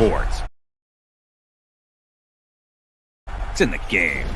sports. It's in the game.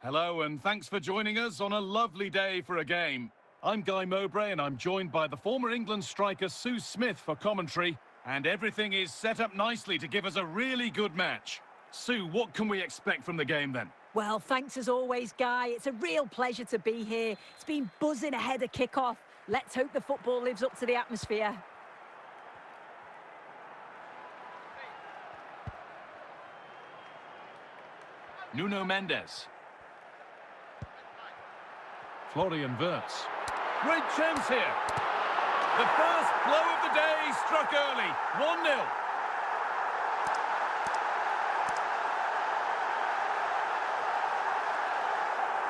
Hello and thanks for joining us on a lovely day for a game. I'm Guy Mowbray and I'm joined by the former England striker Sue Smith for commentary, and everything is set up nicely to give us a really good match. Sue, what can we expect from the game then? Well, thanks as always, Guy. It's a real pleasure to be here. It's been buzzing ahead of kick-off. Let's hope the football lives up to the atmosphere. Nuno Mendes. Florian Wirtz. Great chance here. The first blow of the day struck early. 1-0.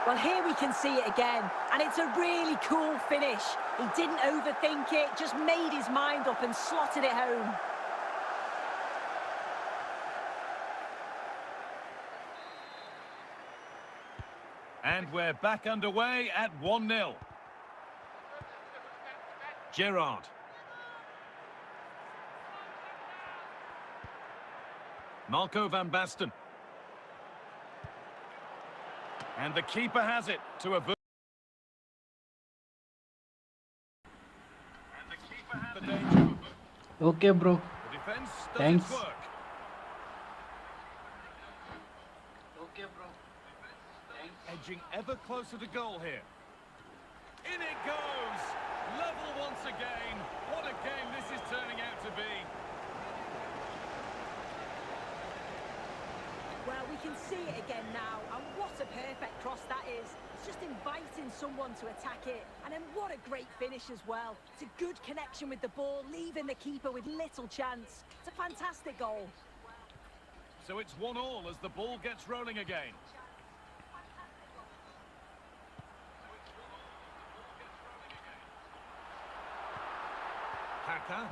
Well, here we can see it again, and it's a really cool finish. He didn't overthink it, just made his mind up and slotted it home. And we're back underway at 1-0. Gerrard. Marco van Basten. And the keeper has it to avert. And the keeper has the danger. Okay, bro. The defense does Thanks. its work. Okay, bro. Edging ever closer to goal here. In it goes! Level once again. What a game this is turning out to be. Well, we can see it again now, and what a perfect cross that is. It's just inviting someone to attack it, and then what a great finish as well. It's a good connection with the ball, leaving the keeper with little chance. It's a fantastic goal. So it's 1-1 as the ball gets rolling again. Haka.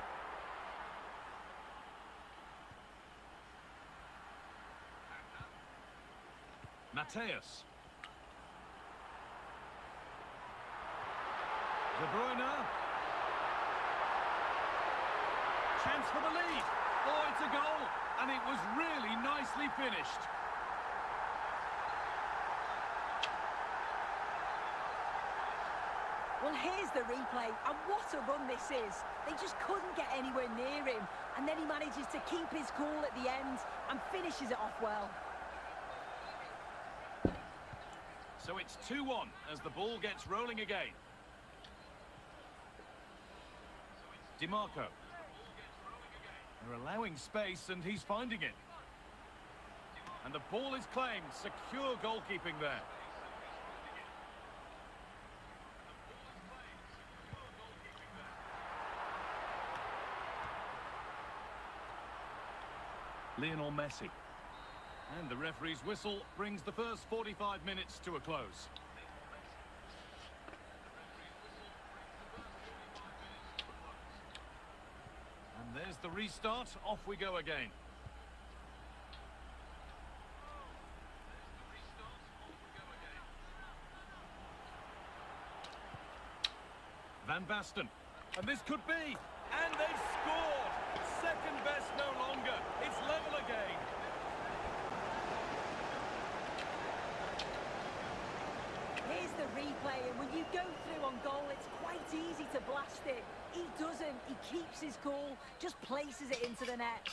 Mateus. De Bruyne. Chance for the lead. Oh, it's a goal. And it was really nicely finished. Well, here's the replay, and what a run this is. They just couldn't get anywhere near him, and then he manages to keep his cool at the end and finishes it off well. So it's 2-1 as the ball gets rolling again. DiMarco. They're allowing space and he's finding it. And the ball is claimed. Secure goalkeeping there. Lionel Messi. And the referee's whistle brings the first 45 minutes to a close. And there's the restart. Off we go again. Van Basten. And this could be. And they've scored. Second best no longer. It's level again. Here's the replay, and when you go through on goal, it's quite easy to blast it. He doesn't. He keeps his cool, just places it into the net.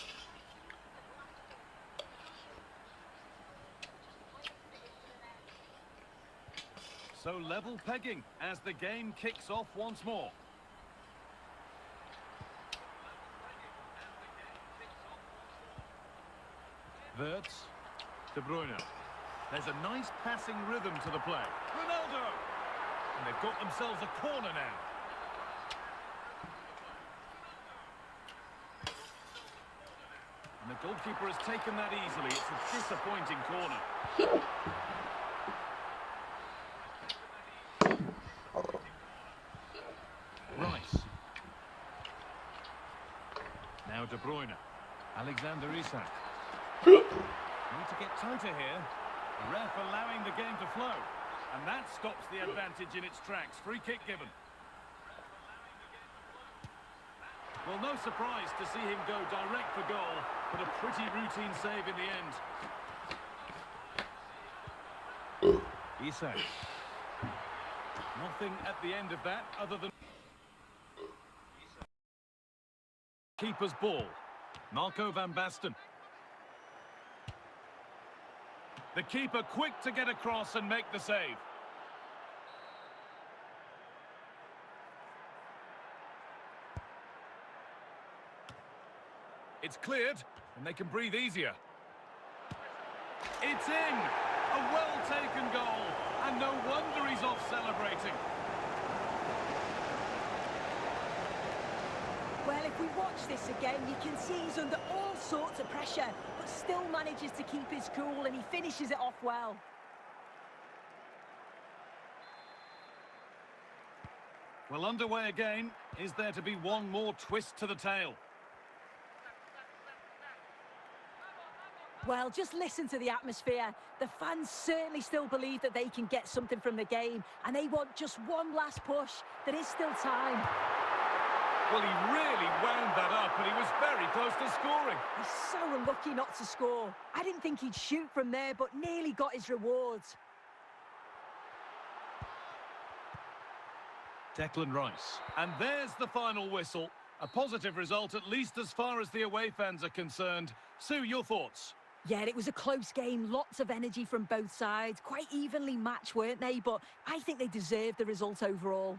So level pegging as the game kicks off once more. Wirtz, De Bruyne. There's a nice passing rhythm to the play. Ronaldo! And they've got themselves a corner now. And the goalkeeper has taken that easily. It's a disappointing corner. Rice. Now De Bruyne. Alexander Isak. Need to get tighter here. The ref allowing the game to flow. And that stops the advantage in its tracks. Free kick given. Well, no surprise to see him go direct for goal, but a pretty routine save in the end. Isak. Nothing at the end of that other than keeper's ball. Marco van Basten. The keeper quick to get across and make the save. It's cleared, and they can breathe easier. It's in! A well-taken goal, and no wonder he's off celebrating. Well, if we watch this again, you can see he's under all sorts of pressure, but still manages to keep his cool, and he finishes it off well. Well, underway again. Is there to be one more twist to the tale? Well, just listen to the atmosphere. The fans certainly still believe that they can get something from the game, and they want just one last push. There is still time. Well, he really wound that up, and he was very close to scoring. He's so unlucky not to score. I didn't think he'd shoot from there, but nearly got his rewards. Declan Rice. And there's the final whistle. A positive result, at least as far as the away fans are concerned. Sue, your thoughts? Yeah, it was a close game. Lots of energy from both sides. Quite evenly matched, weren't they? But I think they deserved the result overall.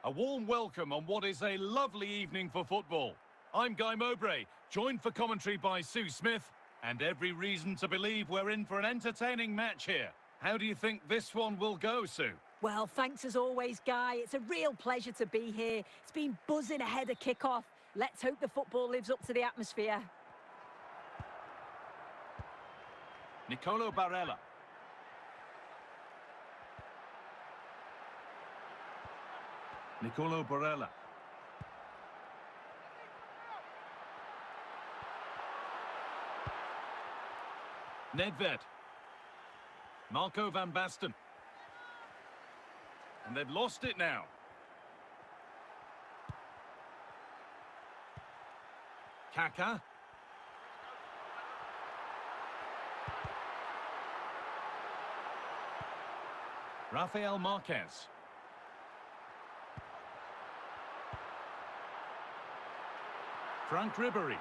A warm welcome on what is a lovely evening for football. I'm Guy Mowbray, joined for commentary by Sue Smith, and every reason to believe we're in for an entertaining match here. How do you think this one will go, Sue? Well, thanks as always, Guy. It's a real pleasure to be here. It's been buzzing ahead of kick-off. Let's hope the football lives up to the atmosphere. Nicolo Barella. Nicolo Barella. Nedved. Marco van Basten. And they've lost it now. Kaka. Rafael Marquez. Frank Ribery.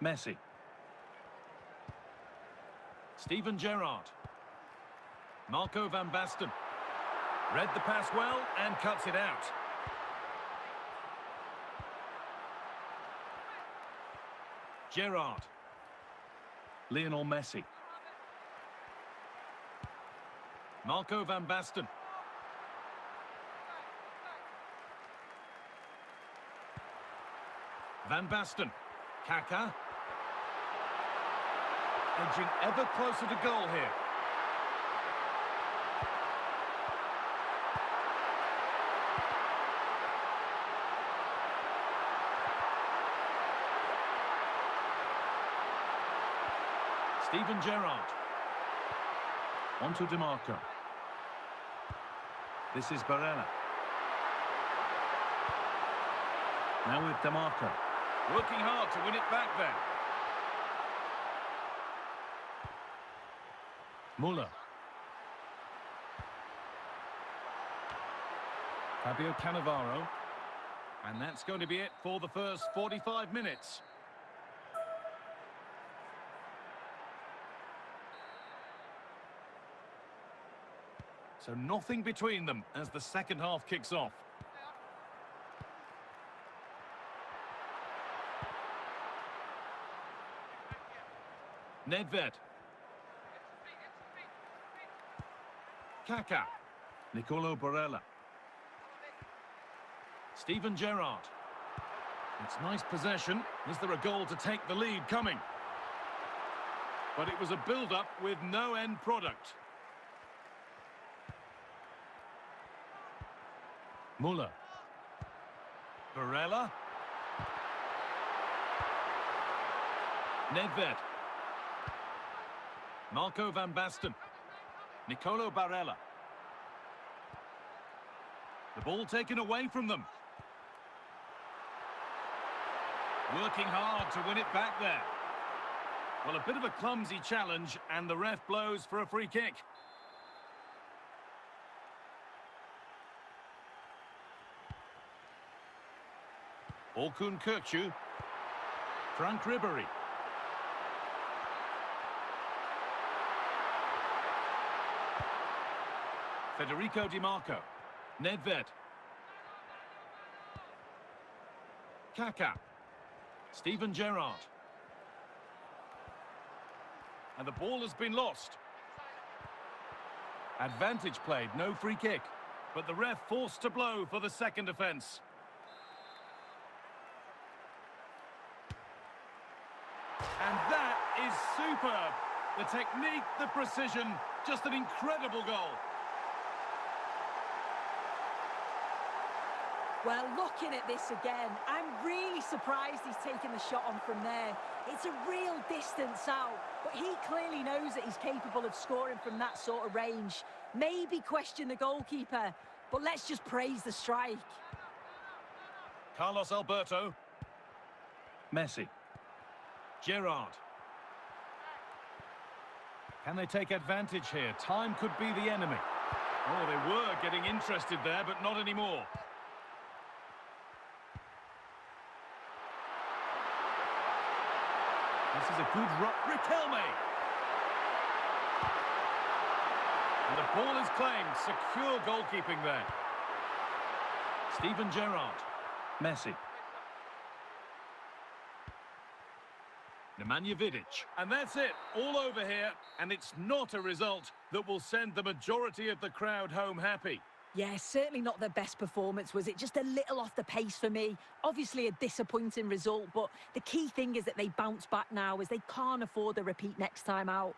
Messi. Steven Gerrard. Marco van Basten. Read the pass well and cuts it out. Gerrard. Lionel Messi. Marco van Basten. Van Basten. Kaka. Edging ever closer to goal here. Steven Gerrard. On to DeMarco. This is Barella. Now with DeMarco. Working hard to win it back there. Muller. Fabio Cannavaro. And that's going to be it for the first 45 minutes. So nothing between them as the second half kicks off. Nedved. Kaka. Nicolo Barella. Steven Gerrard. It's nice possession. Is there a goal to take the lead coming? But it was a build-up with no end product. Muller. Barella. Nedved. Marco van Basten. Nicolo Barella. The ball taken away from them. Working hard to win it back there. Well, a bit of a clumsy challenge, and the ref blows for a free kick. Orkun Kökçü. Frank Ribery. Federico Di Marco. Nedved. Kaka. Steven Gerrard. And the ball has been lost. Advantage played, no free kick. But the ref forced to blow for the second offence. And that is superb. The technique, the precision, just an incredible goal. Well, looking at this again, I'm really surprised he's taken the shot on from there. It's a real distance out, but he clearly knows that he's capable of scoring from that sort of range. Maybe question the goalkeeper, but let's just praise the strike. Carlos Alberto. Messi. Gerrard. Can they take advantage here? Time could be the enemy. Oh, they were getting interested there, but not anymore. This is a good run. Riquelme. And the ball is claimed. Secure goalkeeping there. Steven Gerrard. Messi. Nemanja Vidic. And that's it. All over here. And it's not a result that will send the majority of the crowd home happy. Yeah, certainly not their best performance, was it? Just a little off the pace for me. Obviously a disappointing result, but the key thing is that they bounce back now as they can't afford a repeat next time out.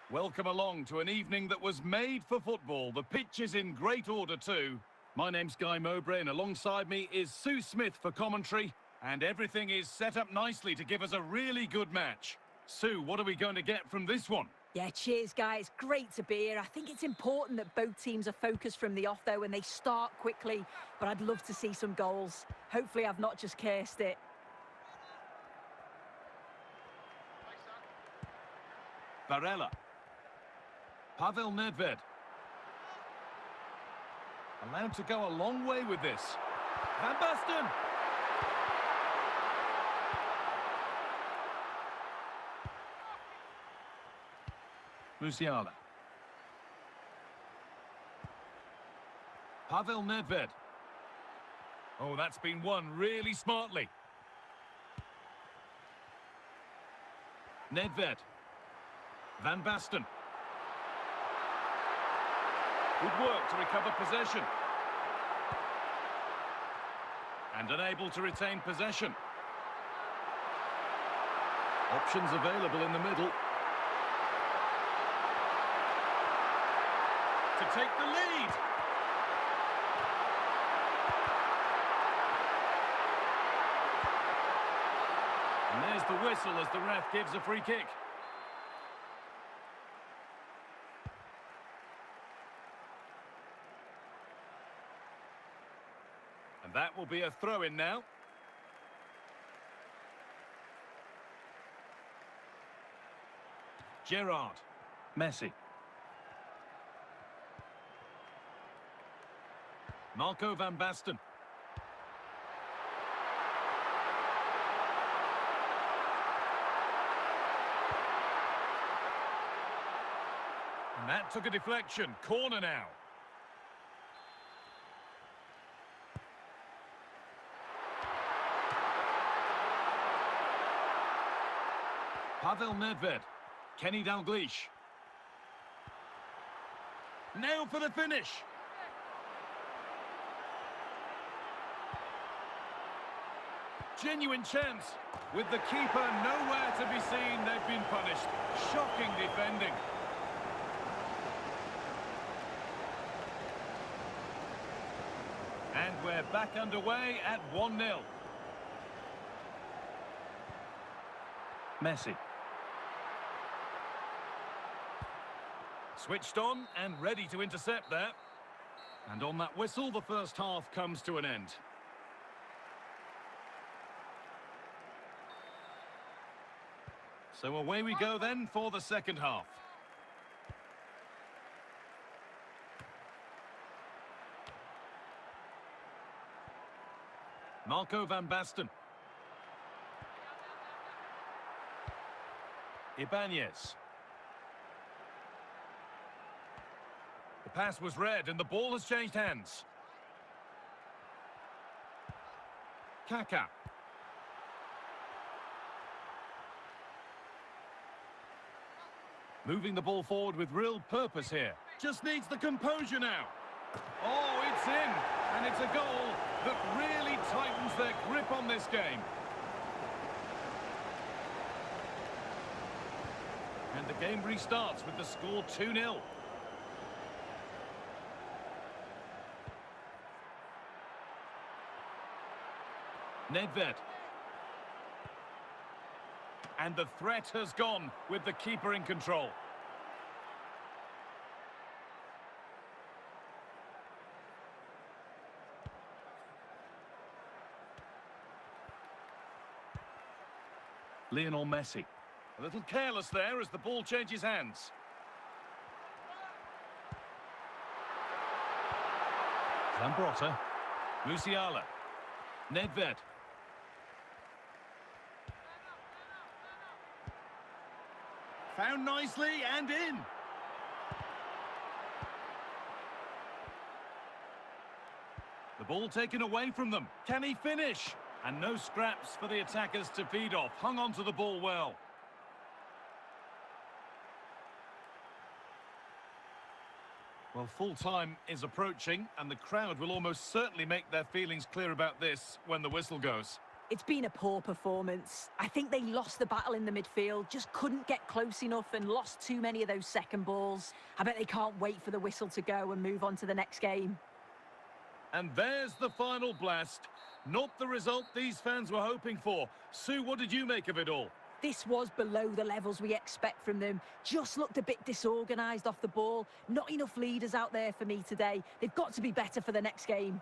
Welcome along to an evening that was made for football. The pitch is in great order too. My name's Guy Mowbray and alongside me is Sue Smith for commentary. And everything is set up nicely to give us a really good match. Sue, what are we going to get from this one? Yeah, cheers, guys. Great to be here. I think it's important that both teams are focused from the off, though, and they start quickly. But I'd love to see some goals. Hopefully I've not just cursed it. Barella. Pavel Nedved. Allowed to go a long way with this. Van Basten. Musiala. Pavel Nedved. Oh, that's been won really smartly. Nedved. Van Basten. Good work to recover possession. And unable to retain possession. Options available in the middle. To take the lead. And there's the whistle as the ref gives a free kick. And that will be a throw-in now. Gerrard. Messi. Marco van Basten. And that took a deflection. Corner now. Pavel Nedved. Kenny Dalglish. Now for the finish. Genuine chance. With the keeper nowhere to be seen, they've been punished. Shocking defending. And we're back underway at 1-0. Messi. Switched on and ready to intercept there. And on that whistle, the first half comes to an end. So away we go then for the second half. Marco van Basten. Ibanez. The pass was read and the ball has changed hands. Kaká. Moving the ball forward with real purpose here. Just needs the composure now. Oh, it's in. And it's a goal that really tightens their grip on this game. And the game restarts with the score 2-0. Nedved. And the threat has gone with the keeper in control. Lionel Messi. A little careless there as the ball changes hands. Zambrotta. Musiala. Nedved. Found nicely and in. The ball taken away from them. Can he finish? And no scraps for the attackers to feed off. Hung on to the ball well. Well, full-time is approaching, and the crowd will almost certainly make their feelings clear about this when the whistle goes. It's been a poor performance. I think they lost the battle in the midfield, just couldn't get close enough and lost too many of those second balls. I bet they can't wait for the whistle to go and move on to the next game. And there's the final blast. Not the result these fans were hoping for. Sue, what did you make of it all? This was below the levels we expect from them. Just looked a bit disorganised off the ball. Not enough leaders out there for me today. They've got to be better for the next game.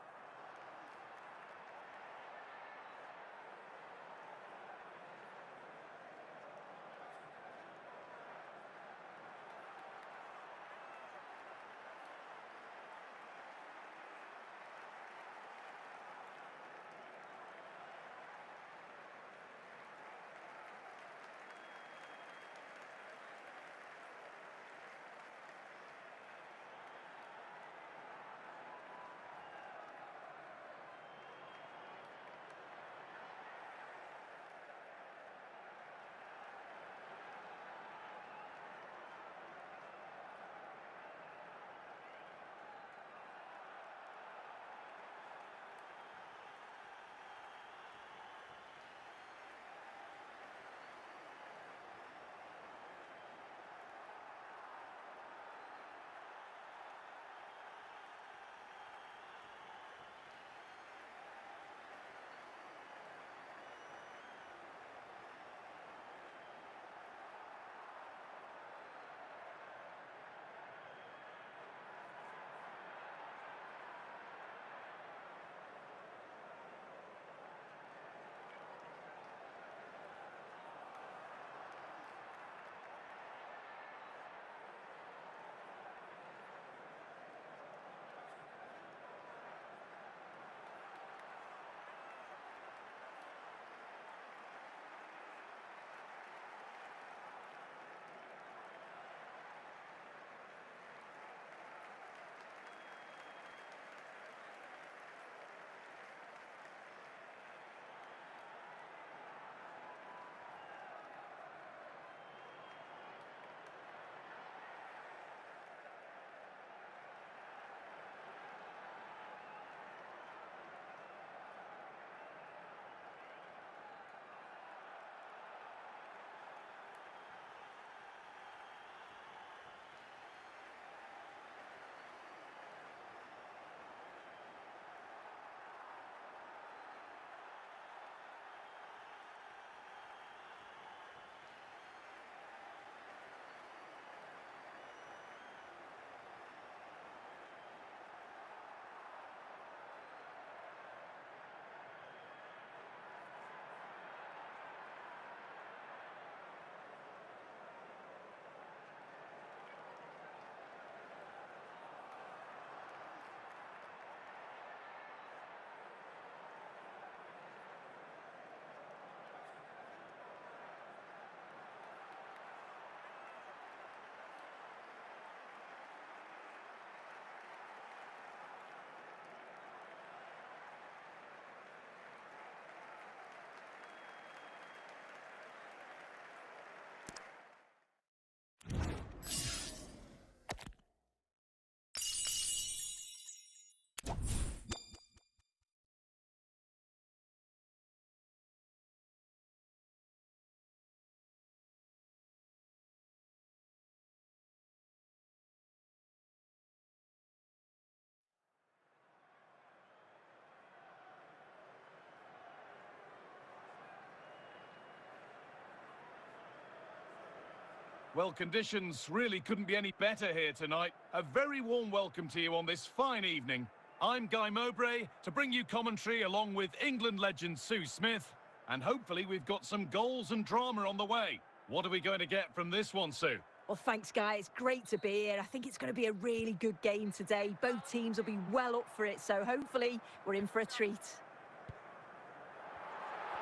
Well, conditions really couldn't be any better here tonight. A very warm welcome to you on this fine evening. I'm Guy Mowbray to bring you commentary along with England legend Sue Smith. And hopefully we've got some goals and drama on the way. What are we going to get from this one, Sue? Well, thanks, Guy. It's great to be here. I think it's going to be a really good game today. Both teams will be well up for it, so hopefully we're in for a treat.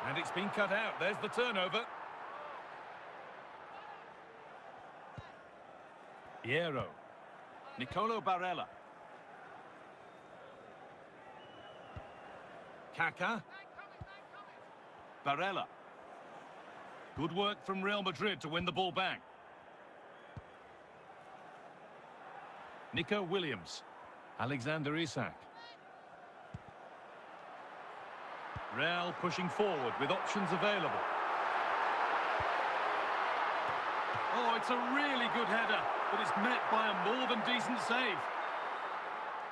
And it's been cut out. There's the turnover. Piero. Nicolo Barella. Kaká. Barella. Good work from Real Madrid to win the ball back. Nico Williams. Alexander Isak. Real pushing forward with options available. Oh, it's a really good header, but it's met by a more than decent save.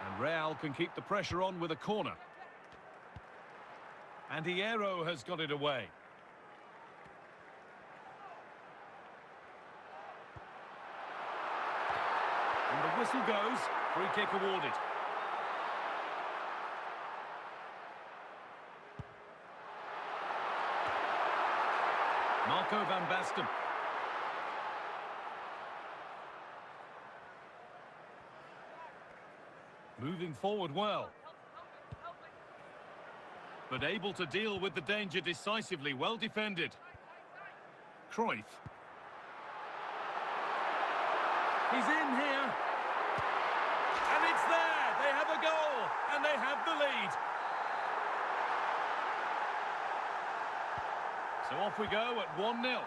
And Real can keep the pressure on with a corner. And Hierro has got it away. And the whistle goes. Free kick awarded. Marco van Basten. Moving forward well. But able to deal with the danger decisively. Well defended. Cruyff. He's in here. And it's there. They have a goal. And they have the lead. So off we go at 1-0.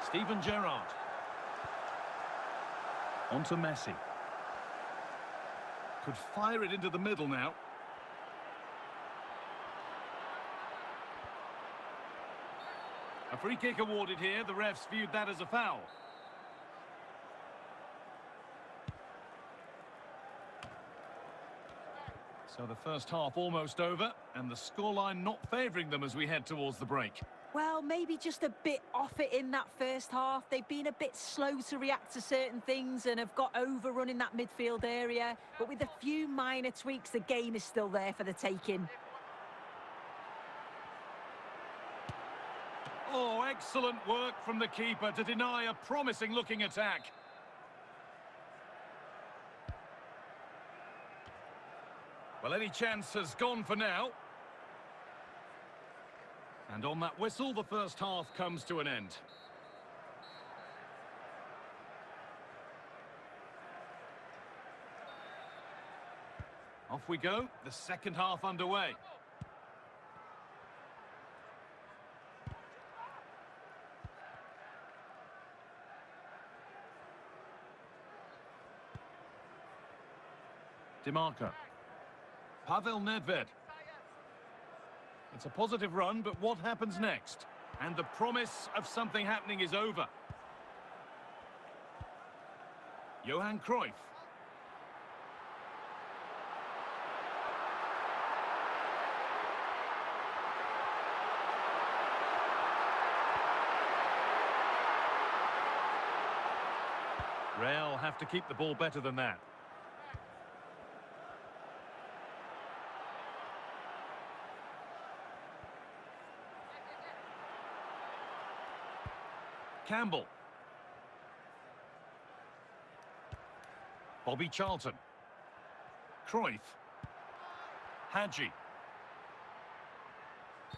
Steven Gerrard. On to Messi. Could fire it into the middle now. A free kick awarded here. The refs viewed that as a foul. So the first half almost over, and the scoreline not favouring them as we head towards the break. Well, maybe just a bit off it in that first half. They've been a bit slow to react to certain things and have got overrun in that midfield area. But with a few minor tweaks, the game is still there for the taking. Oh, excellent work from the keeper to deny a promising-looking attack. Well, any chance has gone for now. And on that whistle, the first half comes to an end. Off we go, the second half underway. DiMarco. Pavel Nedved. It's a positive run, but what happens next? And the promise of something happening is over. Johan Cruyff. Real have to keep the ball better than that. Campbell. Bobby Charlton. Cruyff. Hadji.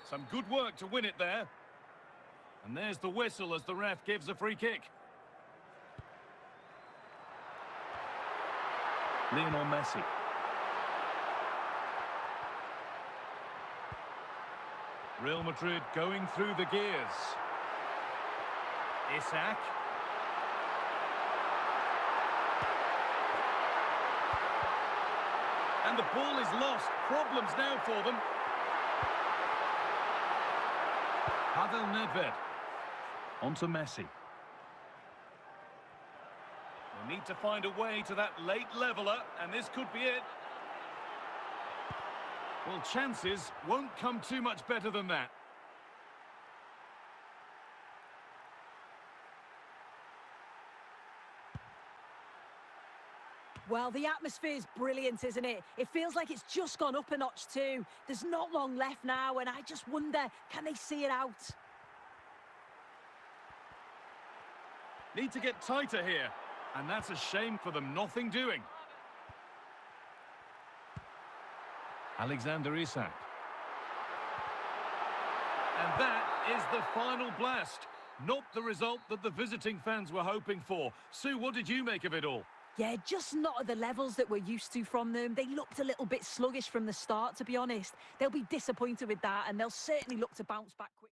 Some good work to win it there. And there's the whistle as the ref gives a free kick. Lionel Messi. Real Madrid going through the gears. Isak. And the ball is lost. Problems now for them. Pavel Nedved. On to Messi. They need to find a way to that late leveller, and this could be it. Well, chances won't come too much better than that. Well, the atmosphere's brilliant, isn't it? It feels like it's just gone up a notch too. There's not long left now, and I just wonder, can they see it out? Need to get tighter here. And that's a shame for them. Nothing doing. Alexander Isak. And that is the final blast. Not the result that the visiting fans were hoping for. Sue, what did you make of it all? Yeah, just not at the levels that we're used to from them. They looked a little bit sluggish from the start, to be honest. They'll be disappointed with that, and they'll certainly look to bounce back quick.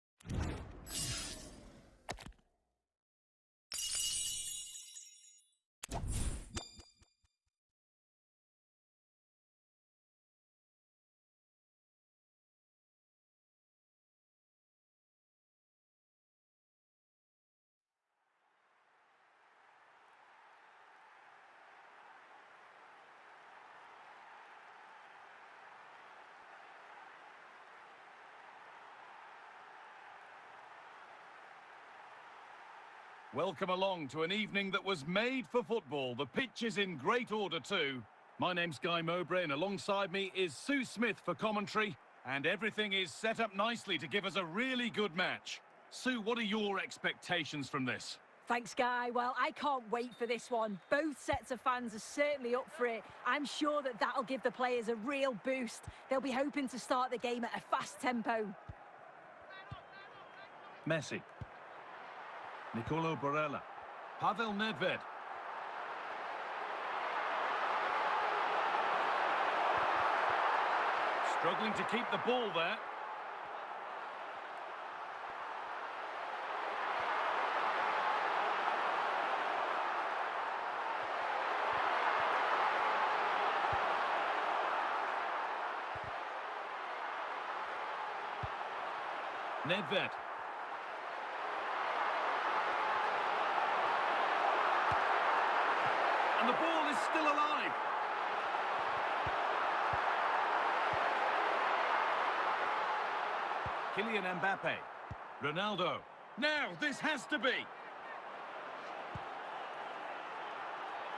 Welcome along to an evening that was made for football. The pitch is in great order too. My name's Guy Mowbray, and alongside me is Sue Smith for commentary. And everything is set up nicely to give us a really good match. Sue, what are your expectations from this? Thanks, Guy. Well, I can't wait for this one. Both sets of fans are certainly up for it. I'm sure that that'll give the players a real boost. They'll be hoping to start the game at a fast tempo. Messi. Nicolo Barella. Pavel Nedved. Struggling to keep the ball there. Nedved. And the ball is still alive. Kylian Mbappe. Ronaldo. Now, this has to be.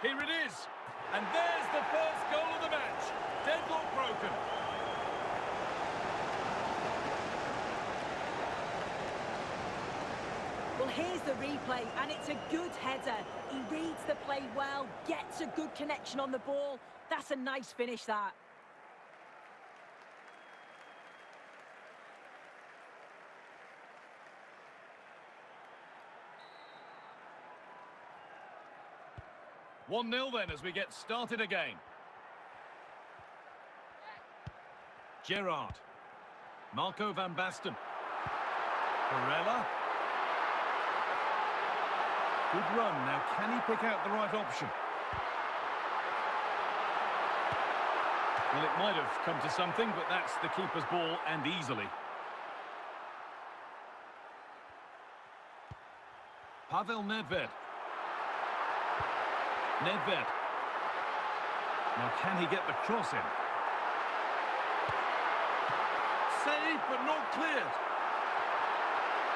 Here it is. And there's the first goal of the match. Deadlock broken. Well, here's the replay, and it's a good header. He reads the play well, gets a good connection on the ball. That's a nice finish, that. One 0 then as we get started again. Gerrard. Marco van Basten. Barella. Good run. Now, can he pick out the right option? Well, it might have come to something, but that's the keeper's ball, and easily. Pavel Nedved. Nedved. Now, can he get the cross in? Saved, but not cleared.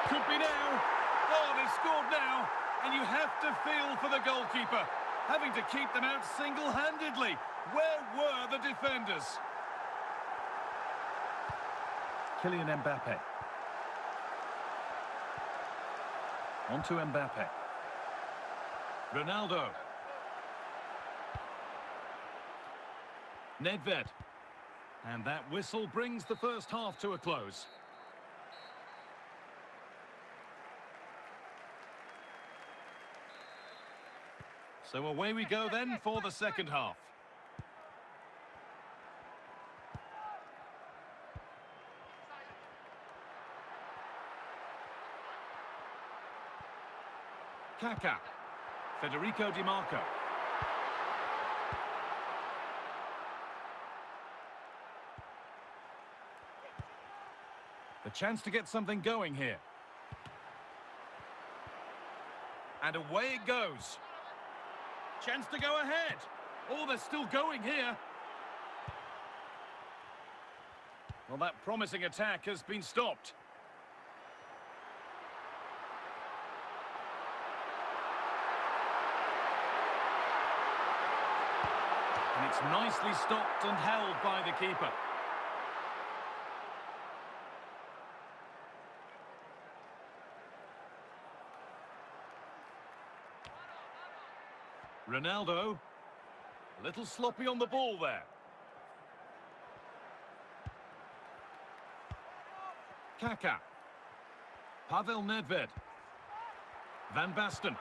Could be now. Oh, they've scored now. And you have to feel for the goalkeeper, having to keep them out single-handedly. Where were the defenders? Kylian Mbappe. On to Mbappe. Ronaldo. Nedved. And that whistle brings the first half to a close. So away we go then for the second half. Kaká. Federico Di Marco. The chance to get something going here. And away it goes. Chance to go ahead. Oh, they're still going here. Well, that promising attack has been stopped. And it's nicely stopped and held by the keeper. Ronaldo. A little sloppy on the ball there. Kaká. Pavel Nedved. Van Basten.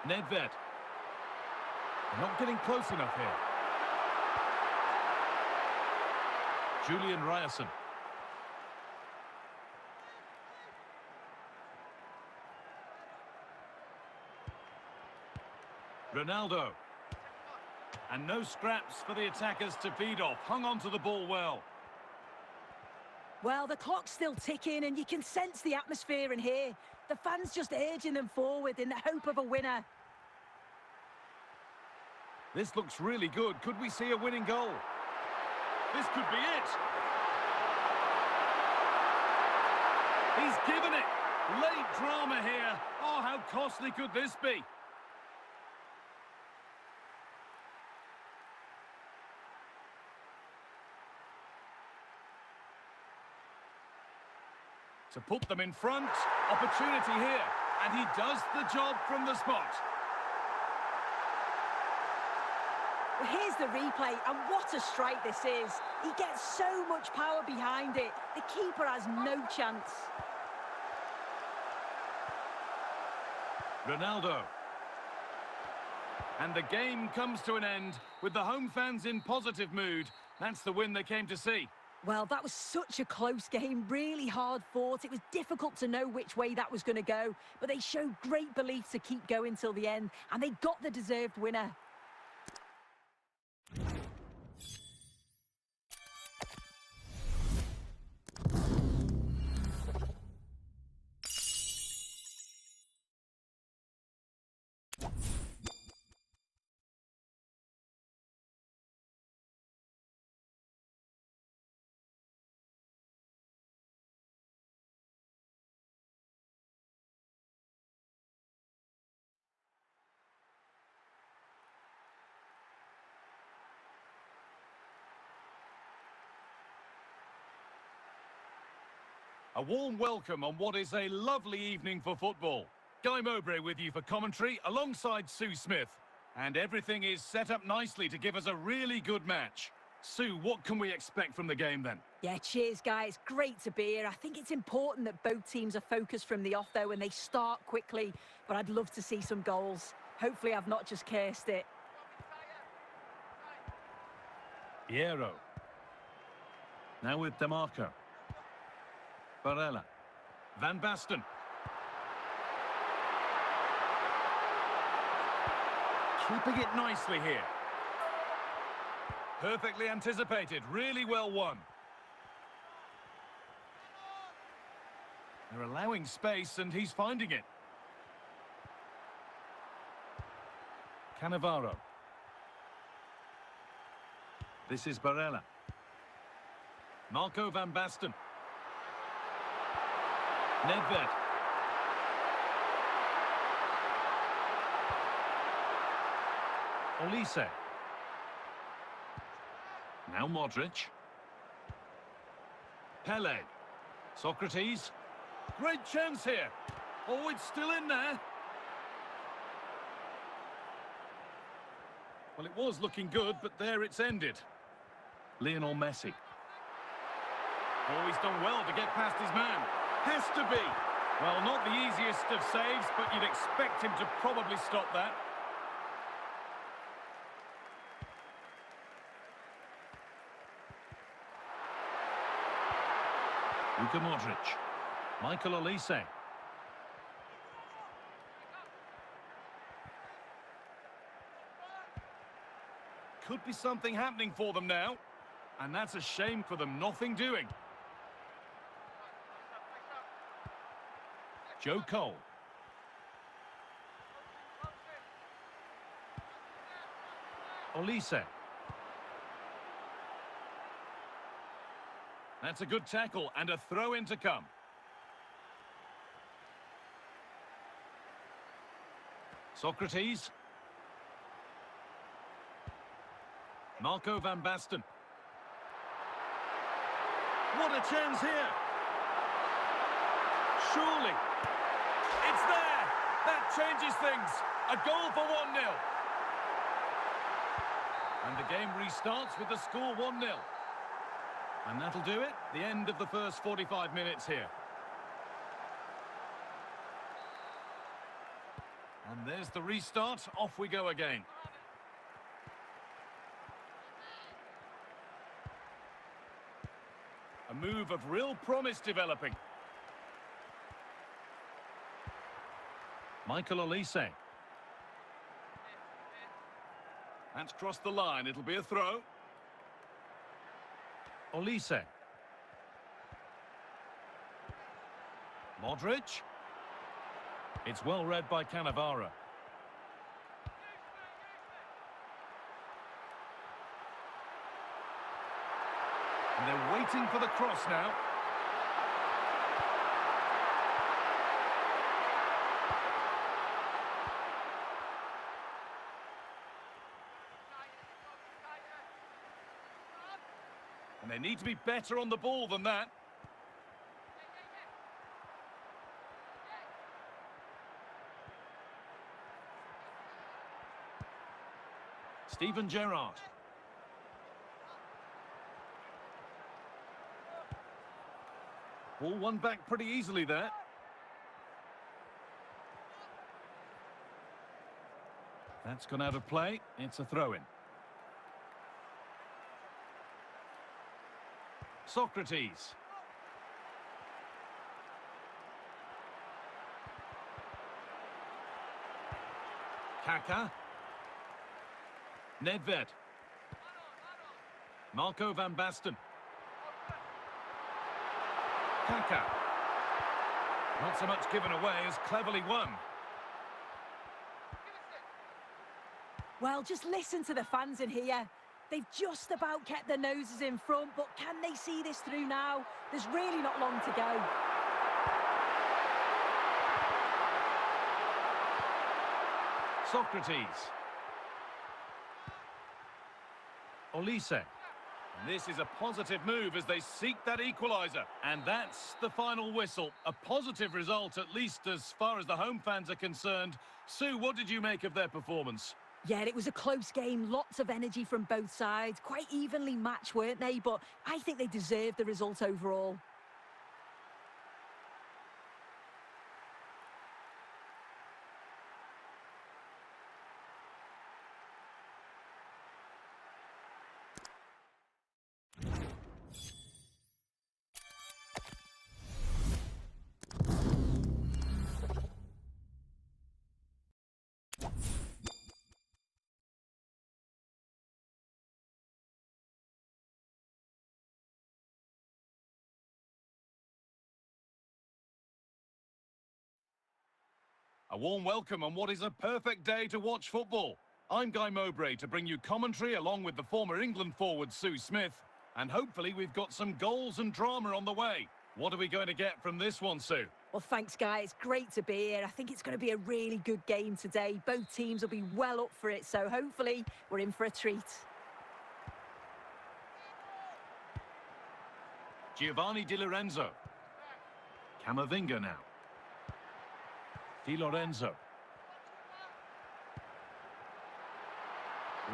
Nedved. They're not getting close enough here. Julian Ryerson. Ronaldo. And no scraps for the attackers to feed off. Hung on to the ball well. Well, the clock's still ticking and you can sense the atmosphere in here. The fans just urging them forward in the hope of a winner. This looks really good. Could we see a winning goal? This could be it. He's given it. Late drama here. Oh, how costly could this be? To put them in front, opportunity here, and he does the job from the spot. Well, here's the replay, and what a strike this is. He gets so much power behind it. The keeper has no chance. Ronaldo. And the game comes to an end with the home fans in positive mood. That's the win they came to see. Well, that was such a close game, really hard fought. It was difficult to know which way that was going to go, but they showed great belief to keep going till the end, and they got the deserved winner. A warm welcome on what is a lovely evening for football. Guy Mowbray with you for commentary alongside Sue Smith. And everything is set up nicely to give us a really good match. Sue, what can we expect from the game then? Yeah, cheers, guys. Great to be here. I think it's important that both teams are focused from the off, though, and they start quickly. But I'd love to see some goals. Hopefully I've not just cursed it. Hierro. Now with DeMarco. Barella. Van Basten. Keeping it nicely here. Perfectly anticipated. Really well won. They're allowing space and he's finding it. Cannavaro. This is Barella. Marco Van Basten. Nedved. Olise. Now Modric. Pele. Socrates. Great chance here. Oh, it's still in there. Well, it was looking good, but there it's ended. Lionel Messi. Oh, he's done well to get past his man. Has to be. Well, not the easiest of saves, but you'd expect him to probably stop that. Luka Modric. Michael Olise. Could be something happening for them now. And that's a shame for them. Nothing doing. Joe Cole. Olise. That's a good tackle and a throw-in to come. Socrates. Marco van Basten. What a chance here. Surely. It's there. That changes things. A goal for 1-0. And the game restarts with the score 1-0. And that'll do it. The end of the first 45 minutes here. And there's the restart. Off we go again. A move of real promise developing. Michael Olise. That's crossed the line. It'll be a throw. Olise. Modric. It's well read by Cannavaro. And they're waiting for the cross now. And they need to be better on the ball than that. Steven Gerrard. Ball won back pretty easily there. That's gone out of play. It's a throw-in. Socrates. Kaka. Nedved. Marco van Basten. Kaka. Not so much given away as cleverly won. Well, just listen to the fans in here. They've just about kept their noses in front, but can they see this through now? There's really not long to go. Socrates. Olise. This is a positive move as they seek that equaliser. And that's the final whistle. A positive result, at least as far as the home fans are concerned. Sue, what did you make of their performance? Yeah, it was a close game. Lots of energy from both sides. Quite evenly matched, weren't they? But I think they deserved the result overall. A warm welcome on what is a perfect day to watch football. I'm Guy Mowbray to bring you commentary along with the former England forward Sue Smith. And hopefully we've got some goals and drama on the way. What are we going to get from this one, Sue? Well, thanks, Guy. It's great to be here. I think it's going to be a really good game today. Both teams will be well up for it, so hopefully we're in for a treat. Giovanni Di Lorenzo. Camavinga now. Di Lorenzo.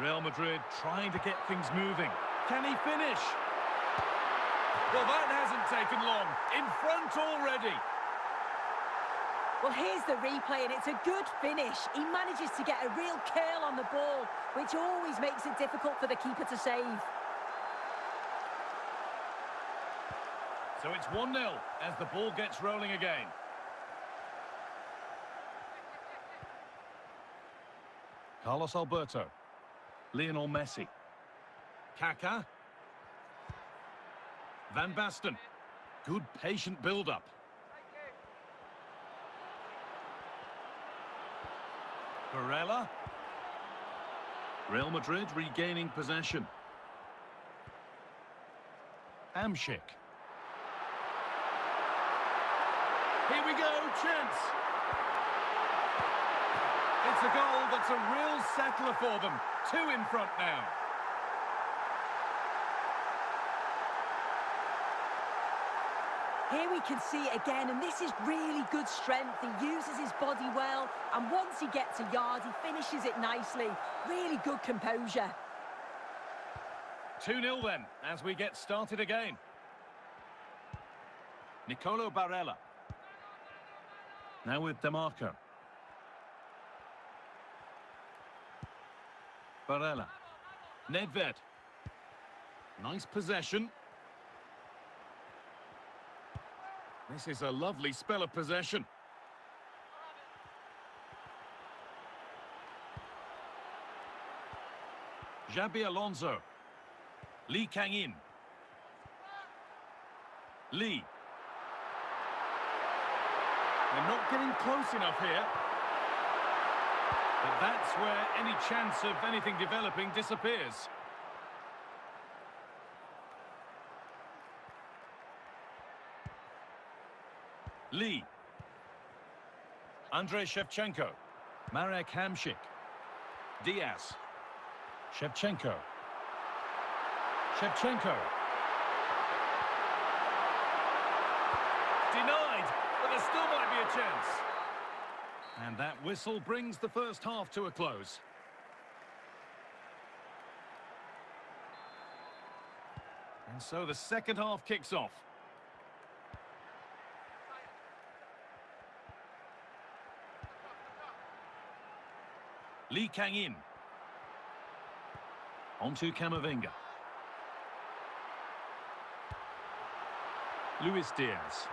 Real Madrid trying to get things moving. Can he finish? Well, that hasn't taken long. In front already. Well, here's the replay, and it's a good finish. He manages to get a real curl on the ball, which always makes it difficult for the keeper to save. So it's 1-0 as the ball gets rolling again. Carlos Alberto. Lionel Messi. Kaka. Van Basten. Good patient build-up. Barella. Real Madrid regaining possession. Amshik. Here we go, chance. It's a goal that's a real settler for them. 2 in front now. Here we can see it again, and this is really good strength. He uses his body well, and once he gets a yard, he finishes it nicely. Really good composure. 2-0 then, as we get started again. Nicolo Barella. Now with DeMarco. Barella. Nedved. Nice possession. This is a lovely spell of possession. Xabi Alonso. Lee Kang-in. Lee. They're not getting close enough here. But that's where any chance of anything developing disappears. Lee. Andrei Shevchenko. Marek Hamšík. Diaz. Shevchenko. Shevchenko. Denied, but there still might be a chance. And that whistle brings the first half to a close. And so the second half kicks off. Lee Kang-in. On to Camavinga. Luis Diaz.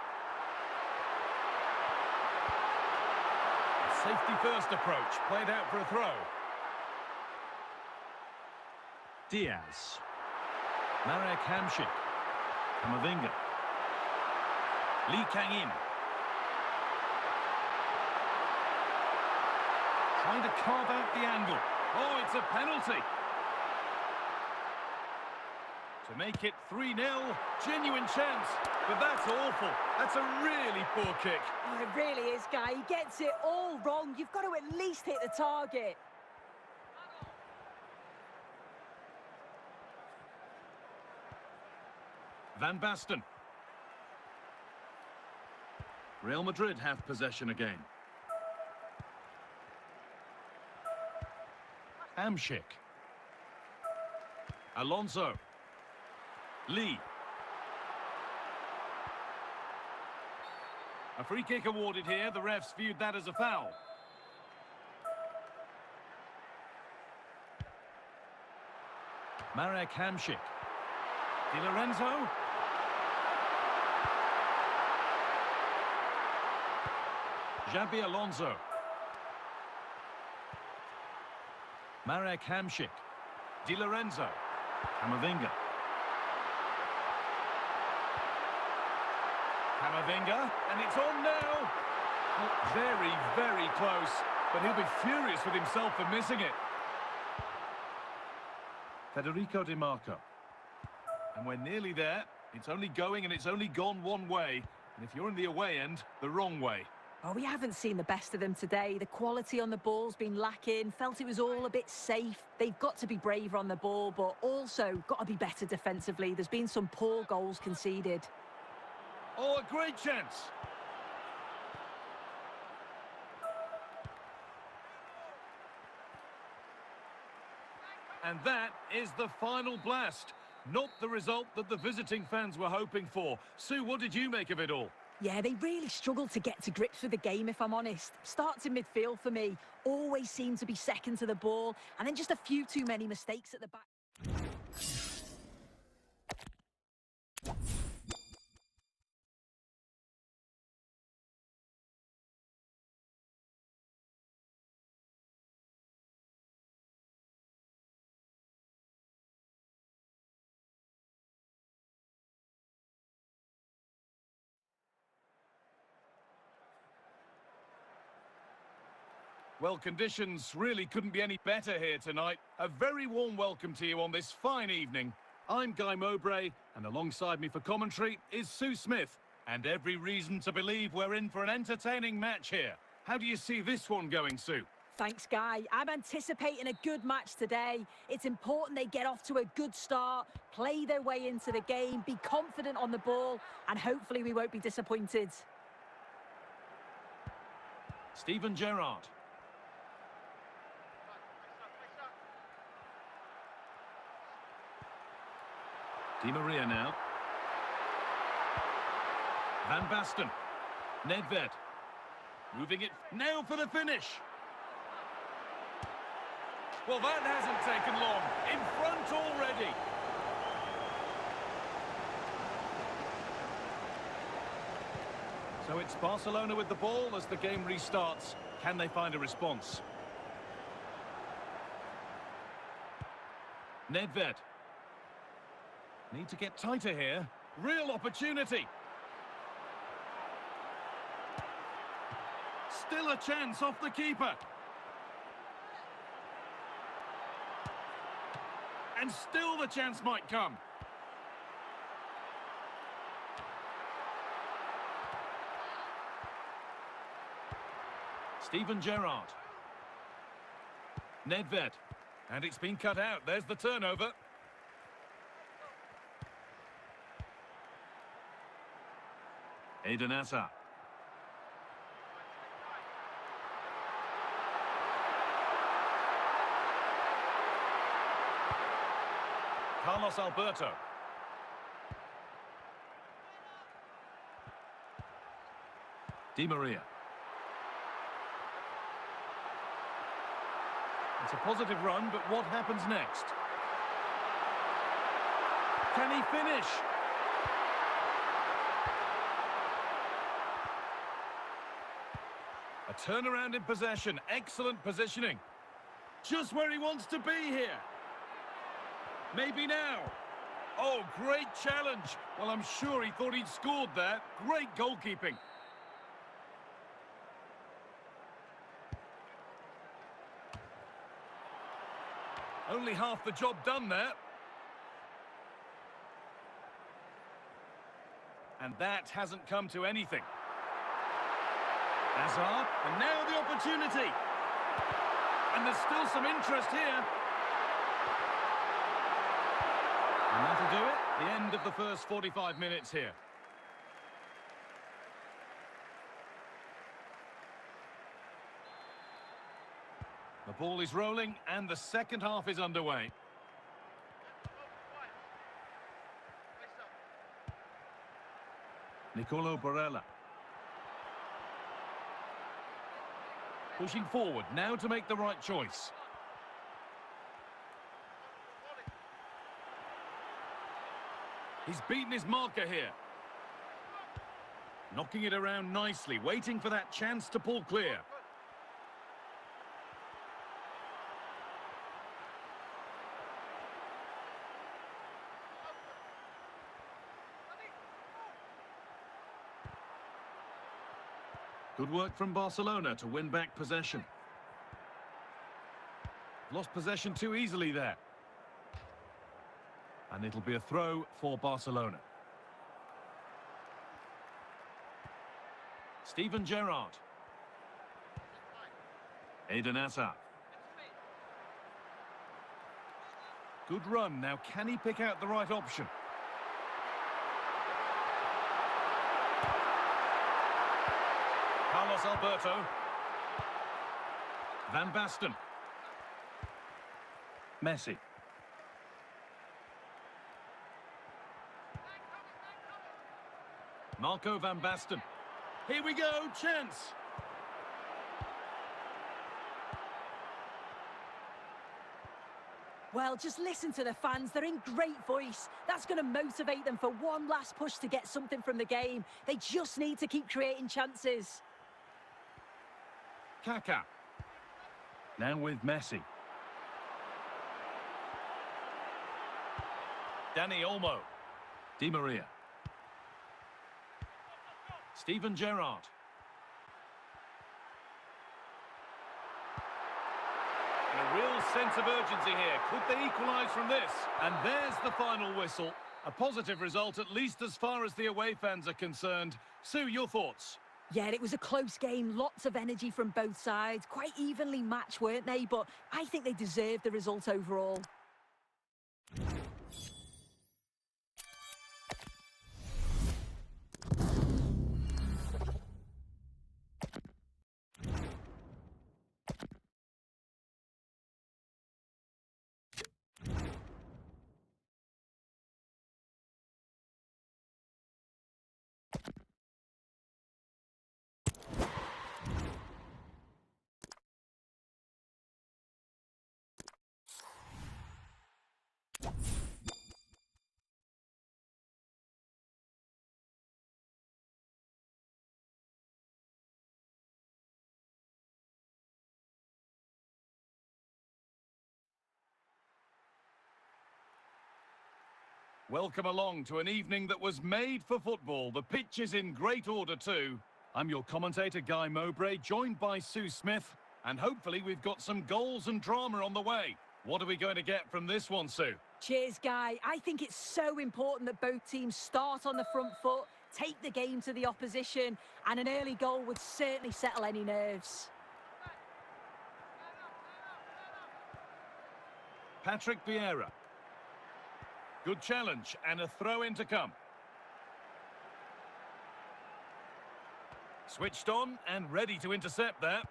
A safety first approach, played out for a throw. Diaz. Marek Hamšík. Camavinga. Lee Kang-in. Trying to carve out the angle. Oh, it's a penalty. To make it 3-0, genuine chance. But that's awful. That's a really poor kick. Oh, it really is, Guy. He gets it all wrong. You've got to at least hit the target. Van Basten. Real Madrid have possession again. Hamšík. Alonso. Lee. A free kick awarded here. The refs viewed that as a foul. Marek Hamšík. Di Lorenzo. Xabi Alonso. Marek Hamšík. Di Lorenzo. Camavinga. Camavinga, and it's on now. Well, very, very close, but he'll be furious with himself for missing it. Federico Di Marco. And we're nearly there. It's only going and it's only gone one way. And if you're in the away end, the wrong way. Oh, we haven't seen the best of them today. The quality on the ball's been lacking. Felt it was all a bit safe. They've got to be braver on the ball, but also got to be better defensively. There's been some poor goals conceded. Oh, a great chance. And that is the final blast. Not the result that the visiting fans were hoping for. Sue, what did you make of it all? Yeah, they really struggled to get to grips with the game, if I'm honest. Starts in midfield for me. Always seemed to be second to the ball. And then just a few too many mistakes at the back. Well, conditions really couldn't be any better here tonight. A very warm welcome to you on this fine evening. I'm Guy Mowbray, and alongside me for commentary is Sue Smith. And every reason to believe we're in for an entertaining match here. How do you see this one going, Sue? Thanks, Guy. I'm anticipating a good match today. It's important they get off to a good start, play their way into the game, be confident on the ball, and hopefully we won't be disappointed. Steven Gerrard. Di Maria now. Van Basten. Nedved. Moving it now for the finish. Well, that hasn't taken long. In front already. So it's Barcelona with the ball as the game restarts. Can they find a response? Nedved. Need to get tighter here. Real opportunity. Still a chance off the keeper. And still the chance might come. Steven Gerrard. Nedved. And it's been cut out. There's the turnover. Eden Hazard. Carlos Alberto. Di Maria. It's a positive run, but what happens next? Can he finish? A turnaround in possession. Excellent positioning. Just where he wants to be here. Maybe now. Oh, great challenge. Well, I'm sure he thought he'd scored there. Great goalkeeping. Only half the job done there. And that hasn't come to anything. Hazard, and now the opportunity. And there's still some interest here. And that'll do it. The end of the first 45 minutes here. The ball is rolling and the second half is underway. Nicolo Barella. Pushing forward now to make the right choice. He's beaten his marker here. Knocking it around nicely, waiting for that chance to pull clear. Good work from Barcelona to win back possession. Lost possession too easily there. And it'll be a throw for Barcelona. Steven Gerrard. Eden Hazard. Good run. Now, can he pick out the right option? Carlos Alberto. Van Basten. Messi. Marco Van Basten. Here we go, chance. Well, just listen to the fans. They're in great voice. That's going to motivate them for one last push to get something from the game. They just need to keep creating chances. Kaká. Now with Messi. Dani Olmo. Di Maria. Steven Gerrard. And a real sense of urgency here. Could they equalise from this? And there's the final whistle. A positive result, at least as far as the away fans are concerned. Sue, your thoughts? Yeah, it was a close game, lots of energy from both sides, quite evenly matched, weren't they? But I think they deserved the result overall. Welcome along to an evening that was made for football. The pitch is in great order too. I'm your commentator, Guy Mowbray, joined by Sue Smith, and hopefully we've got some goals and drama on the way. What are we going to get from this one, Sue? Cheers, Guy. I think it's so important that both teams start on the front foot, take the game to the opposition, and an early goal would certainly settle any nerves. Patrick Vieira. Good challenge, and a throw-in to come. Switched on and ready to intercept that.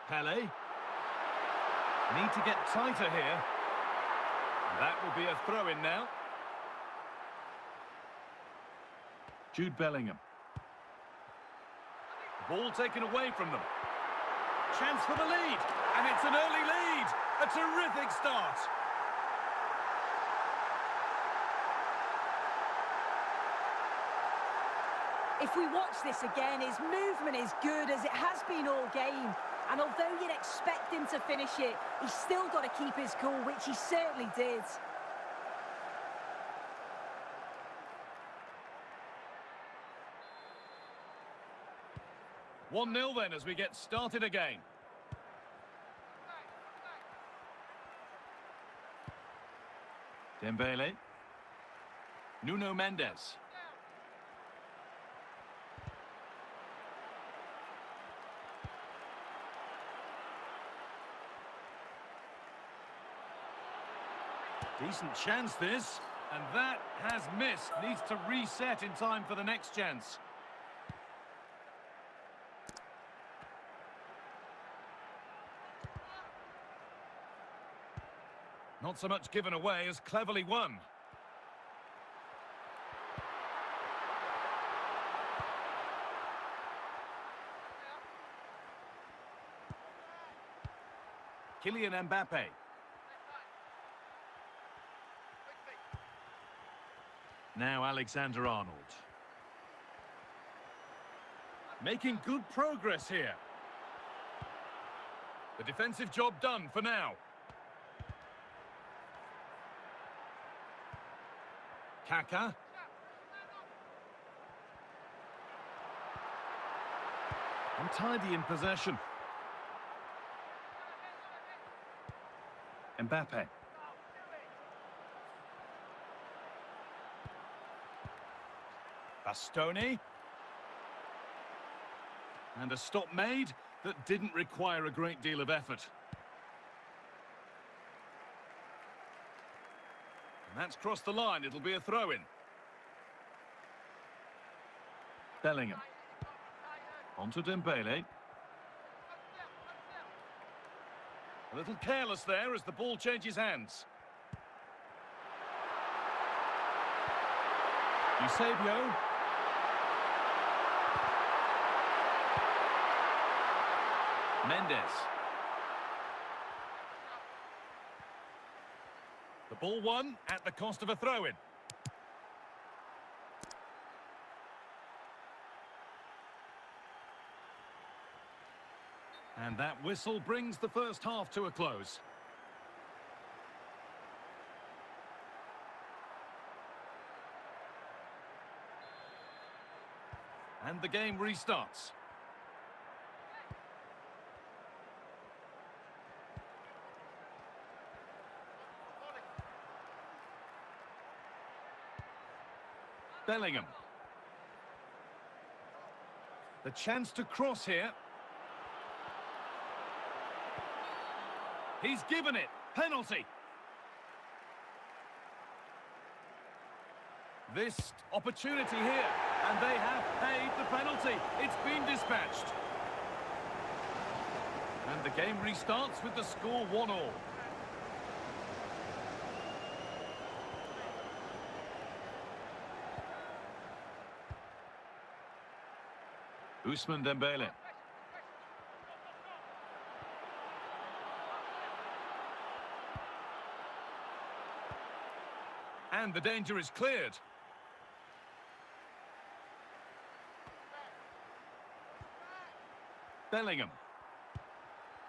Pele. Need to get tighter here. That will be a throw-in now. Jude Bellingham. Ball taken away from them. Chance for the lead, and it's an early lead. A terrific start. If we watch this again, his movement is good as it has been all game. And although you'd expect him to finish it, he's still got to keep his cool, which he certainly did. One 0 then as we get started again. Dembele. Nuno Mendes. Decent chance this, and that has missed. Needs to reset in time for the next chance. Not so much given away as cleverly won. Kylian Mbappe. Now Alexander-Arnold. Making good progress here. The defensive job done for now. Kaka. Untidy in possession. Mbappe. Bastoni. And a stop made that didn't require a great deal of effort. And that's crossed the line. It'll be a throw-in. Bellingham. On to Dembele. A little careless there as the ball changes hands. Eusebio. Mendes. The ball won at the cost of a throw-in. And that whistle brings the first half to a close. And the game restarts. Bellingham. The chance to cross here. He's given it. Penalty. This opportunity here. And they have paid the penalty. It's been dispatched. And the game restarts with the score 1-1. Ousmane Dembele. And the danger is cleared. Bellingham.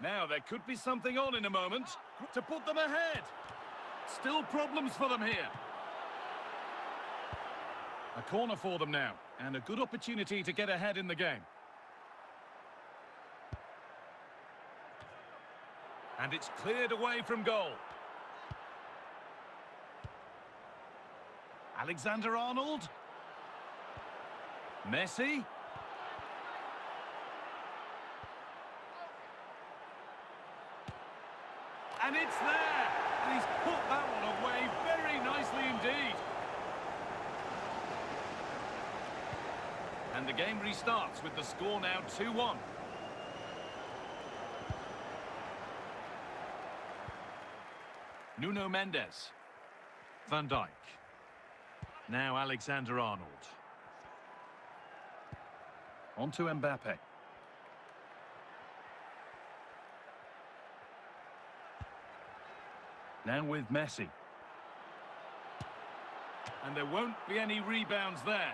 Now there could be something on in a moment to put them ahead. Still problems for them here. A corner for them now, and a good opportunity to get ahead in the game. And it's cleared away from goal. Alexander-Arnold. Messi. And it's there. And he's put that one away very nicely indeed. And the game restarts with the score now 2-1. Nuno Mendes. Van Dijk. Now Alexander-Arnold. On to Mbappe. Now with Messi. And there won't be any rebounds there.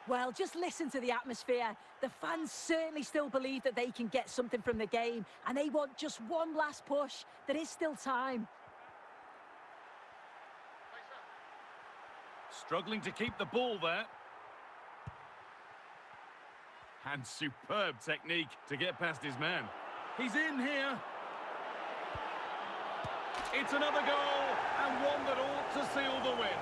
Well, just listen to the atmosphere. The fans certainly still believe that they can get something from the game, and they want just one last push. There is still time. Struggling to keep the ball there. And superb technique to get past his man. He's in here. It's another goal, and one that ought to seal the win.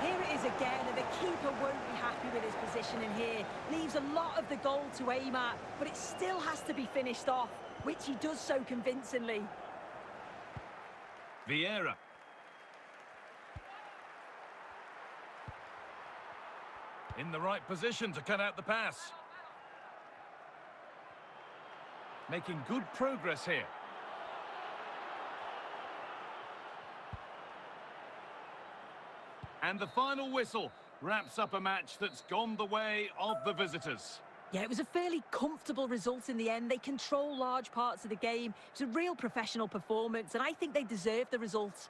Here it is again, and the keeper won't be happy with his positioning here. Leaves a lot of the goal to aim at, but it still has to be finished off, which he does so convincingly. Vieira. In the right position to cut out the pass. Making good progress here. And the final whistle wraps up a match that's gone the way of the visitors. Yeah, it was a fairly comfortable result in the end. They control large parts of the game. It's a real professional performance, and I think they deserve the result.